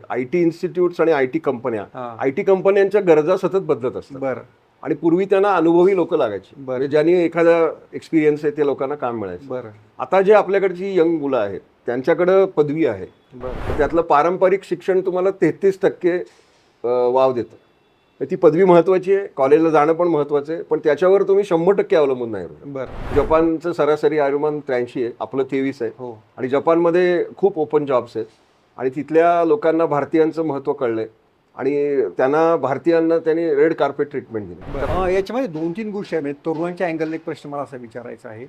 IT institutes आणि IT कंपन्या हा. आयटी कंपन्यांच्या गरजा सतत बदलत असतात बरं आणि पूर्वी त्यांना अनुभवी लोक लागायची बरं. म्हणजे ज्यांनी एखादा एक्सपिरियन्स आहे ते लोकांना काम मिळायचं. बरं आता जे आपल्याकडची यंग मुलं आहेत त्यांच्याकडे पदवी आहे, बरं त्यातलं पारंपरिक शिक्षण तुम्हाला 33% वाव देतं. ती पदवी महत्वाची आहे, कॉलेजला जाणं पण महत्वाचं आहे, पण त्याच्यावर तुम्ही 100% अवलंबून नाही राहू. बरं जपानचं सरासरी आयुर्मान 83 आहे, आपलं 23 आहे. हो आणि जपानमध्ये खूप ओपन जॉब्स आहेत आणि तिथल्या लोकांना भारतीयांचं महत्त्व कळलंय आणि त्यांना भारतीयांना त्यांनी रेड कार्पेट ट्रीटमेंट दिली. बरं. याच्यामध्ये 2-3 गोष्टी आहेत. म्हणजे तरुणांच्या अँगलने एक प्रश्न मला असा विचारायचा आहे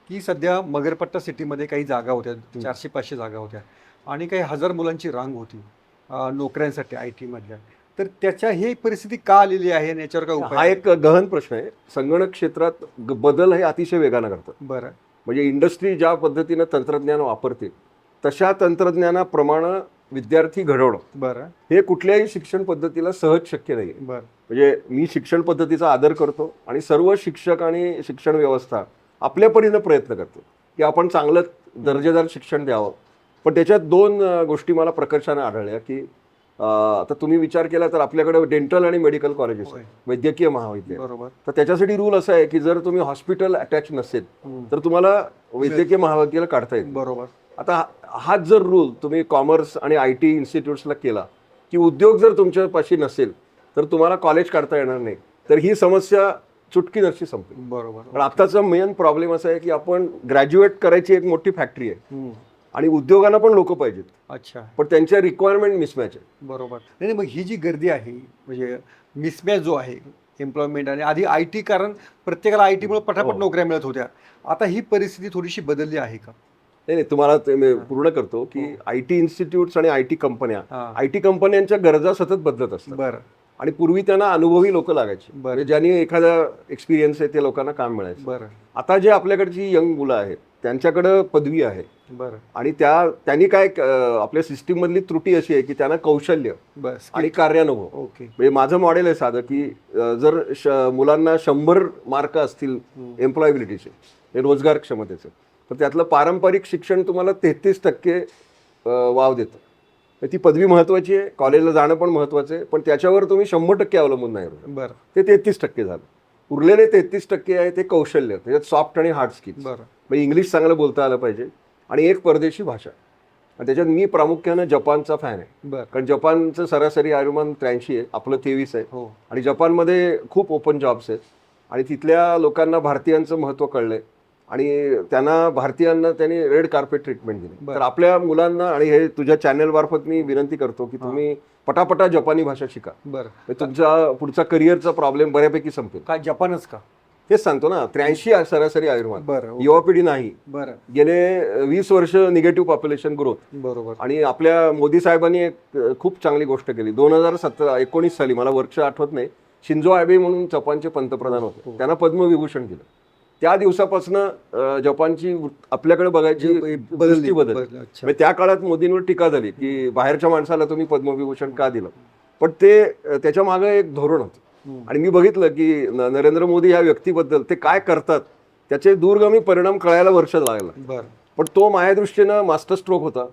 की सध्या मगरपट्टा सिटीमध्ये काही जागा होत्या, 400-500 जागा होत्या आणि काही हजार मुलांची रांग होती नोकऱ्यांसाठी आय टीमधल्या. तर त्याच्या ही परिस्थिती का आलेली आहे आणि याच्यावर काय हा उपाय? एक गहन प्रश्न आहे. संगणक क्षेत्रात बदल हे अतिशय वेगानं करतात. बरं म्हणजे इंडस्ट्री ज्या पद्धतीनं तंत्रज्ञान वापरते तशा तंत्रज्ञानाप्रमाणे विद्यार्थी घडवणं बरं हे कुठल्याही शिक्षण पद्धतीला सहज शक्य नाही. बरं म्हणजे मी शिक्षण पद्धतीचा आदर करतो आणि सर्व शिक्षक आणि शिक्षण व्यवस्था आपल्या परीनं प्रयत्न करते की आपण चांगलं दर्जेदार शिक्षण द्यावं. पण त्याच्यात 2 गोष्टी मला प्रकर्षाने आढळल्या की आता तुम्ही विचार केला तर आपल्याकडे डेंटल आणि मेडिकल कॉलेजेस होय. वैद्यकीय महाविद्यालय. बरोबर तर त्याच्यासाठी रूल असा आहे की जर तुम्ही हॉस्पिटल अटॅच नसेल तर तुम्हाला वैद्यकीय महाविद्यालय काढता येईल. बरोबर आता हाच जर रूल तुम्ही कॉमर्स आणि आय टी इन्स्टिट्यूट्सला केला की उद्योग जर तुमच्यापाशी नसेल तर तुम्हाला कॉलेज काढता येणार नाही, तर ही समस्या चुटकीनरशी संपेल. बरोबर पण आत्ताचा मेन प्रॉब्लेम असा आहे की आपण ग्रॅज्युएट करायची एक मोठी फॅक्टरी आहे आणि उद्योगांना पण लोक पाहिजेत, अच्छा पण त्यांच्या रिक्वायरमेंट मिसमॅच आहे. बरोबर. नाही मग ही जी गर्दी आहे म्हणजे मिसमॅच जो आहे एम्प्लॉयमेंट आणि आधी आय टी, कारण प्रत्येकाला आय टीमुळे पटापट हो. नोकऱ्या मिळत होत्या. आता ही परिस्थिती थोडीशी बदलली आहे का? नाही तुम्हाला ते मी पूर्ण करतो की आयटी इन्स्टिट्यूट्स आणि आयटी कंपन्या हा. आयटी कंपन्यांच्या गरजा सतत बदलत असतात बरं आणि पूर्वी त्यांना अनुभवी लोक लागायची बरं. म्हणजे ज्यांनी एखादा एक्सपिरियन्स आहे ते लोकांना काम मिळायचं. बरं आता जे आपल्याकडची यंग मुलं आहेत त्यांच्याकडे पदवी आहे बरं आणि त्यांनी काय आपल्या सिस्टीम मधली त्रुटी अशी आहे की त्यांना कौशल्य बस आणि कार्यानुभव. ओके म्हणजे माझं मॉडेल आहे साधं की जर मुलांना 100 मार्क असतील एम्प्लॉयबिलिटीचे रोजगार क्षमतेचे, तर त्यातलं पारंपरिक शिक्षण तुम्हाला 33% वाव देतं. ती पदवी महत्वाची आहे, कॉलेजला जाणं पण महत्वाचं आहे, पण त्याच्यावर तुम्ही 100% अवलंबून नाही राहू. बरं ते 33% झालं. उरलेले 33% आहे ते कौशल्य, त्याच्यात सॉफ्ट आणि हार्ड स्किल्स. बरं म्हणजे इंग्लिश चांगलं बोलता आलं पाहिजे आणि एक परदेशी भाषा. आणि त्याच्यात मी प्रामुख्यानं जपानचा फॅन आहे, बरं कारण जपानचं सरासरी आयुर्मान 83 आहे, आपलं 23 आहे. हो आणि जपानमध्ये खूप ओपन जॉब्स आहेत आणि तिथल्या लोकांना भारतीयांचं महत्त्व कळलंय आणि त्यांना भारतीयांना त्यांनी रेड कार्पेट ट्रीटमेंट दिली. बरं. तर आपल्या मुलांना आणि हे तुझ्या चॅनल मार्फत मी विनंती करतो की तुम्ही पटापटा जपानी भाषा शिका. बरं. म्हणजे तुमचा पुढचा करिअरचा प्रॉब्लेम बऱ्यापैकी संपेल. काय जपानच का? तेच सांगतो ना, 83 सरासरी आयुर्मान. बरं युवा पिढी नाही. बरं गेले 20 वर्ष निगेटिव्ह पॉप्युलेशन ग्रोथ. बरोबर आणि आपल्या मोदी साहेबांनी एक खूप चांगली गोष्ट केली. 2019 साली, मला वर्ष आठवत नाही, शिंजो आबे म्हणून जपानचे पंतप्रधान होते, त्यांना पद्मविभूषण दिलं. त्या दिवसापासून जपानची आपल्याकडे बघायची दृष्टी बदलली. अच्छा म्हणजे त्या काळात मोदींवर टीका झाली की बाहेरच्या माणसाला तुम्ही पद्मविभूषण का दिलं, पण ते त्याच्या मागे एक धोरण होतं. आणि मी बघितलं की नरेंद्र मोदी ह्या व्यक्तीबद्दल ते काय करतात त्याचे दूरगामी परिणाम कळायला वर्ष लागलं. बरं पण तो माझ्या दृष्टीनं मास्टर स्ट्रोक होता